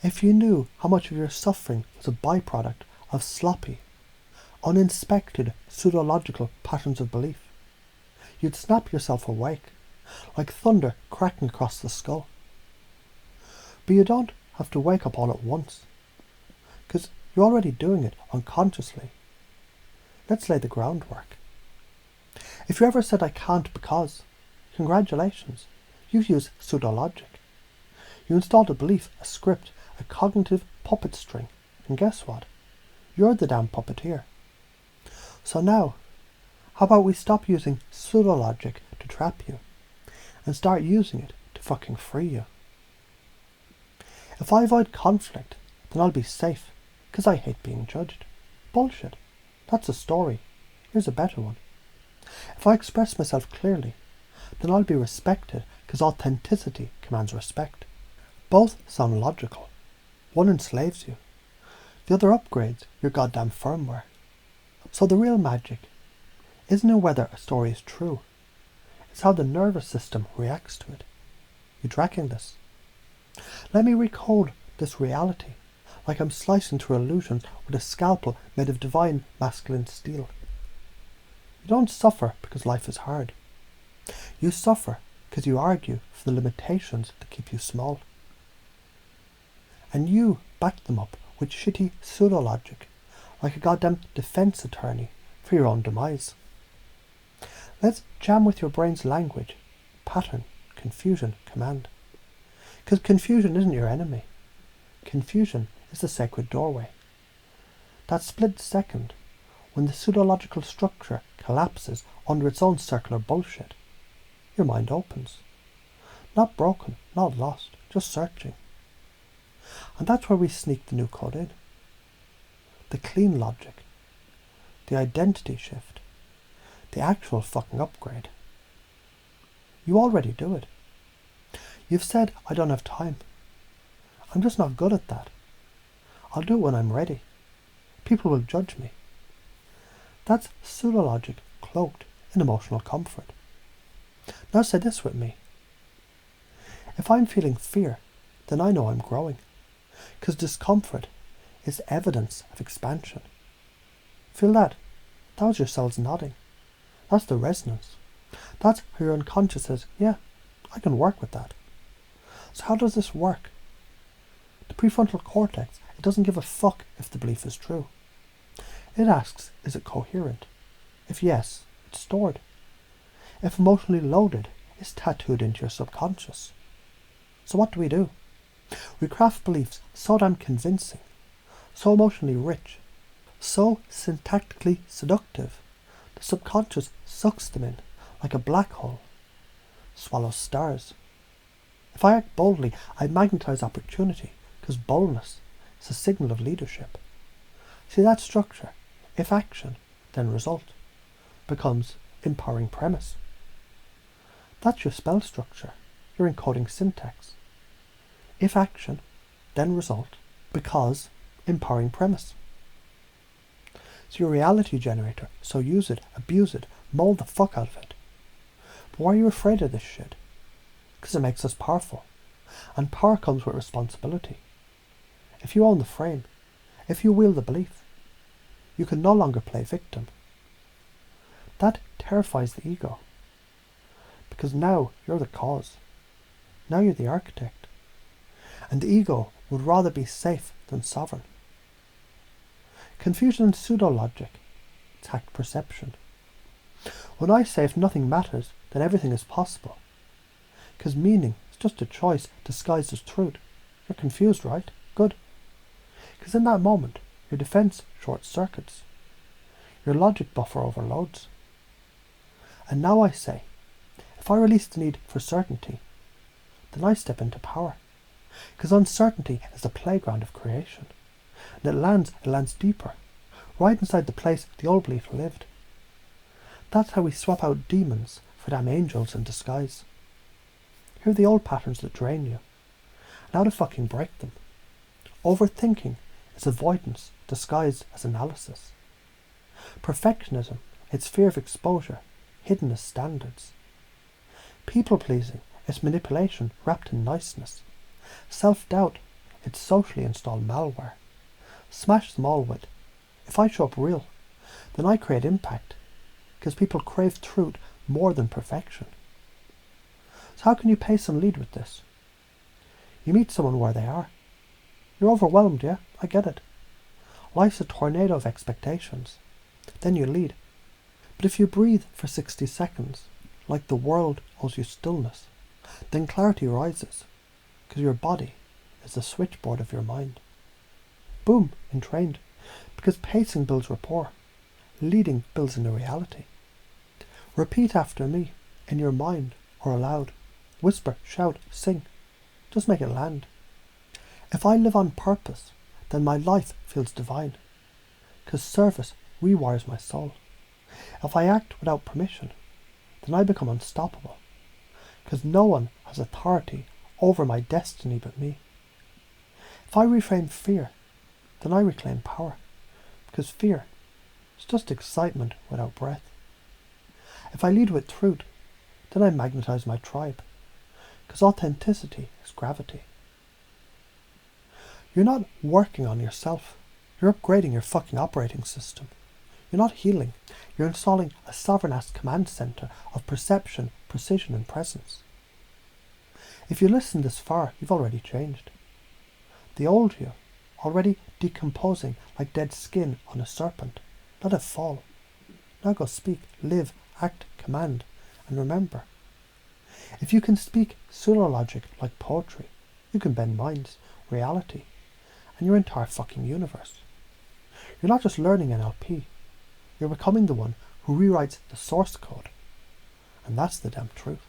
If you knew how much of your suffering was a byproduct of sloppy, uninspected pseudo-logical patterns of belief, you'd snap yourself awake, like thunder cracking across the skull. But you don't have to wake up all at once, because you're already doing it unconsciously. Let's lay the groundwork. If you ever said I can't because, congratulations, you've used pseudo-logic. You installed a belief, a script, a cognitive puppet string, and guess what? You're the damn puppeteer. So now, how about we stop using pseudo-logic to trap you, and start using it to fucking free you? If I avoid conflict, then I'll be safe, because I hate being judged. Bullshit. That's a story. Here's a better one. If I express myself clearly, then I'll be respected, because authenticity commands respect. Both sound logical. One enslaves you. The other upgrades your goddamn firmware. So the real magic isn't in whether a story is true. It's how the nervous system reacts to it. You tracking this? Let me recode this reality, like I'm slicing through illusions with a scalpel made of divine masculine steel. You don't suffer because life is hard. You suffer because you argue for the limitations that keep you small. And you back them up with shitty pseudo-logic, like a goddamn defense attorney for your own demise. Let's jam with your brain's language, pattern, confusion, command. Because confusion isn't your enemy. Confusion is the sacred doorway. That split second, when the pseudo-logical structure collapses under its own circular bullshit, your mind opens. Not broken, not lost, just searching. And that's where we sneak the new code in. The clean logic. The identity shift. The actual fucking upgrade. You already do it. You've said, I don't have time. I'm just not good at that. I'll do it when I'm ready. People will judge me. That's pseudo-logic cloaked in emotional comfort. Now say this with me. If I'm feeling fear, then I know I'm growing. Because discomfort is evidence of expansion. Feel that? That was your cells nodding. That's the resonance. That's how your unconscious says, yeah, I can work with that. So how does this work? The prefrontal cortex, it doesn't give a fuck if the belief is true. It asks, is it coherent? If yes, it's stored. If emotionally loaded, it's tattooed into your subconscious. So what do? We craft beliefs so damn convincing, so emotionally rich, so syntactically seductive, the subconscious sucks them in like a black hole, swallows stars. If I act boldly, I magnetize opportunity, because boldness is a signal of leadership. See that structure? If action, then result, becomes empowering premise. That's your spell structure. You're encoding syntax. If action, then result, because empowering premise. It's your reality generator, so use it, abuse it, mold the fuck out of it. But why are you afraid of this shit? Because it makes us powerful. And power comes with responsibility. If you own the frame, if you wield the belief, you can no longer play victim. That terrifies the ego. Because now you're the cause. Now you're the architect. And the ego would rather be safe than sovereign. Confusion and pseudo-logic attack perception. When I say if nothing matters, then everything is possible. Because meaning is just a choice disguised as truth. You're confused, right? Good. Because in that moment, your defense short-circuits. Your logic buffer overloads. And now I say, if I release the need for certainty, then I step into power. Because uncertainty is the playground of creation. And it lands deeper, right inside the place the old belief lived. That's how we swap out demons for damn angels in disguise. Here are the old patterns that drain you, and how to fucking break them. Overthinking is avoidance disguised as analysis. Perfectionism, it's fear of exposure, hidden as standards. People-pleasing is manipulation wrapped in niceness. Self-doubt It's socially installed malware. Smash them all with, if I show up real, then I create impact, because people crave truth more than perfection. So how can you pace and lead with this? You meet someone where they are. You're overwhelmed, yeah, I get it. Life's a tornado of expectations. Then you lead. But if you breathe for 60 seconds, like the world owes you stillness, then clarity rises, because your body is the switchboard of your mind. Boom, entrained, because pacing builds rapport, leading builds into reality. Repeat after me, in your mind or aloud. Whisper, shout, sing. Just make it land. If I live on purpose, then my life feels divine, because service rewires my soul. If I act without permission, then I become unstoppable, because no one has authority over my destiny but me. If I reframe fear, then I reclaim power, because fear is just excitement without breath. If I lead with truth, then I magnetize my tribe, because authenticity is gravity. You're not working on yourself. You're upgrading your fucking operating system. You're not healing. You're installing a sovereign-ass command center of perception, precision and presence. If you listen this far, you've already changed. The old you, already decomposing like dead skin on a serpent, let it fall. Now go speak, live, act, command, and remember. If you can speak pseudo-logic like poetry, you can bend minds, reality, and your entire fucking universe. You're not just learning NLP, you're becoming the one who rewrites the source code. And that's the damn truth.